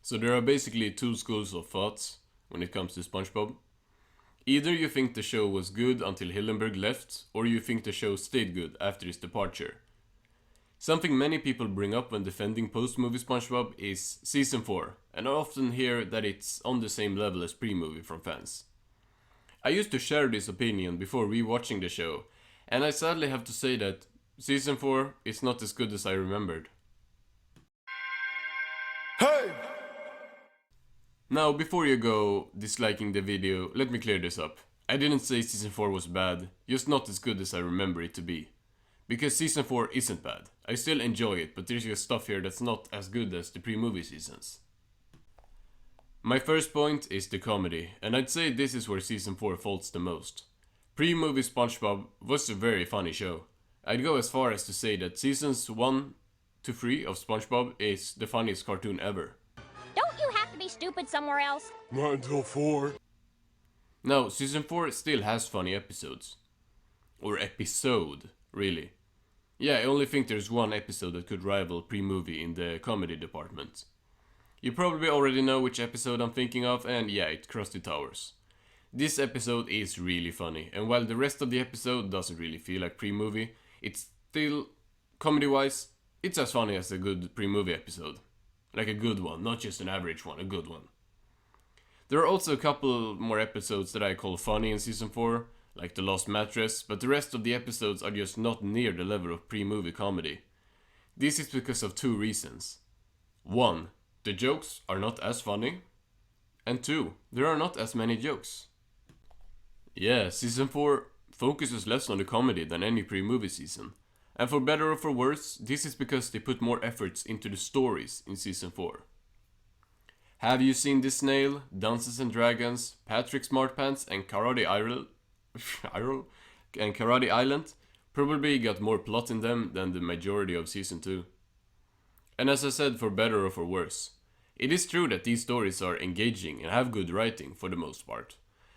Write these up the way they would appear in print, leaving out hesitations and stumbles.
So there are basically two schools of thoughts when it comes to SpongeBob. Either you think the show was good until Hillenburg left, or you think the show stayed good after his departure. Something many people bring up when defending post-movie SpongeBob is Season 4, and I often hear that it's on the same level as pre-movie from fans. I used to share this opinion before rewatching the show, and I sadly have to say that Season 4 is not as good as I remembered. Hey! Now, before you go disliking the video, let me clear this up. I didn't say Season 4 was bad, just not as good as I remember it to be. Because Season 4 isn't bad. I still enjoy it, but there's just stuff here that's not as good as the pre-movie seasons. My first point is the comedy, and I'd say this is where Season 4 faults the most. Pre-movie SpongeBob was a very funny show. I'd go as far as to say that Seasons 1 to 3 of SpongeBob is the funniest cartoon ever. Don't you have to be stupid somewhere else? Not until 4. Now, Season 4 still has funny episodes. Or episode, really. Yeah, I only think there's one episode that could rival pre-movie in the comedy department. You probably already know which episode I'm thinking of, and yeah, it's Krusty Towers. This episode is really funny, and while the rest of the episode doesn't really feel like pre-movie, it's still, comedy-wise, it's as funny as a good pre-movie episode. Like a good one, not just an average one, a good one. There are also a couple more episodes that I call funny in Season 4, like the LOST Mattress, but the rest of the episodes are just not near the level of pre-movie comedy. This is because of two reasons. 1. The jokes are not as funny. And 2. There are not as many jokes. Yeah, Season 4 focuses less on the comedy than any pre-movie season. And for better or for worse, this is because they put more efforts into the stories in Season 4. Have you seen This Snail, Dungeons and Dragons, Patrick Smartpants and Karate Island probably got more plot in them than the majority of Season 2. And as I said, for better or for worse, it is true that these stories are engaging and have good writing for the most part.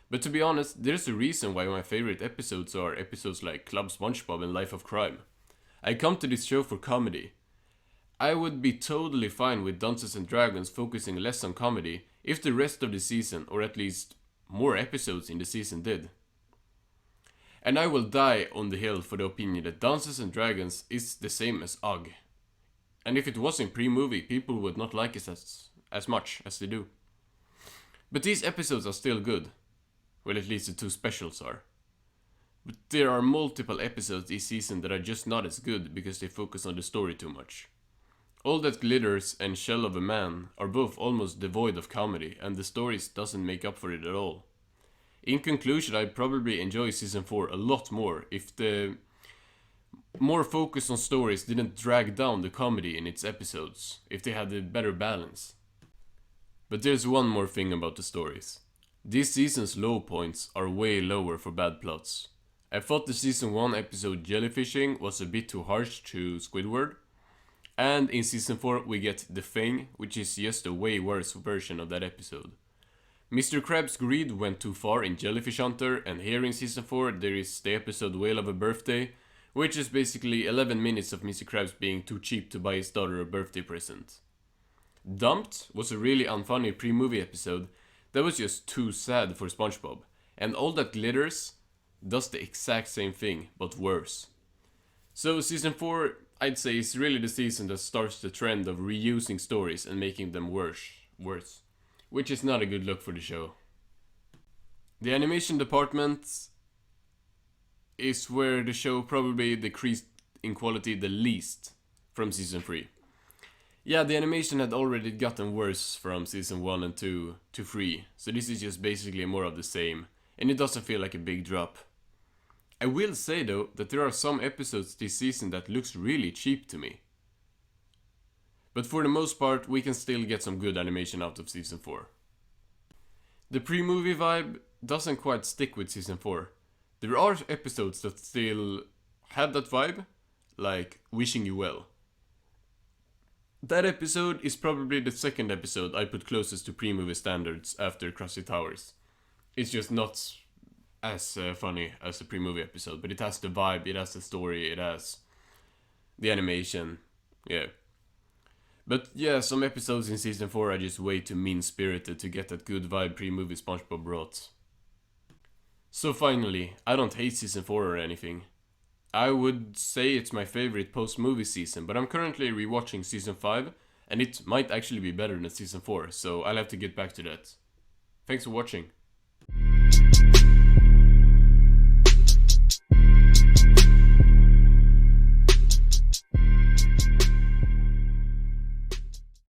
But to be honest, there's a reason why my favorite episodes are episodes like Club SpongeBob and Life of Crime. I come to this show for comedy. I would be totally fine with Dungeons and Dragons focusing less on comedy if the rest of the season, or at least more episodes in the season, did. And I will die on the hill for the opinion that Dungeons and Dragons is the same as UGG. And if it wasn't pre-movie, people would not like it as much as they do. But these episodes are still good. Well, at least the two specials are. But there are multiple episodes this season that are just not as good because they focus on the story too much. All That Glitters and Shell of a Man are both almost devoid of comedy, and the stories doesn't make up for it at all. In conclusion, I'd probably enjoy Season 4 a lot more if the more focus on stories didn't drag down the comedy in its episodes, if they had a better balance. But there's one more thing about the stories. This season's low points are way lower for bad plots. I thought the Season 1 episode Jellyfishing was a bit too harsh to Squidward. And in Season 4 we get The Thing, which is just a way worse version of that episode. Mr. Krabs' greed went too far in Jellyfish Hunter, and here in Season 4 there is the episode Whale of a Birthday, which is basically 11 minutes of Mr. Krabs being too cheap to buy his daughter a birthday present. Dumped was a really unfunny pre-movie episode that was just too sad for SpongeBob, and All That Glitters does the exact same thing, but worse. So Season 4, I'd say, is really the season that starts the trend of reusing stories and making them worse, which is not a good look for the show. The animation department is where the show probably decreased in quality the least from Season 3. Yeah, the animation had already gotten worse from Season 1 and 2 to 3, so this is just basically more of the same, and it doesn't feel like a big drop. I will say though that there are some episodes this season that looks really cheap to me. But for the most part, we can still get some good animation out of Season 4. The pre-movie vibe doesn't quite stick with Season 4. There are episodes that still have that vibe, like Wishing You Well. That episode is probably the second episode I put closest to pre-movie standards after Krusty Towers. It's just not as funny as the pre-movie episode, but it has the vibe, it has the story, it has the animation, yeah. But yeah, some episodes in season 4 are just way too mean-spirited to get that good vibe pre-movie Spongebob brought. So finally, I don't hate season 4 or anything. I would say it's my favorite post-movie season, but I'm currently rewatching season 5, and it might actually be better than season 4, so I'll have to get back to that. Thanks for watching.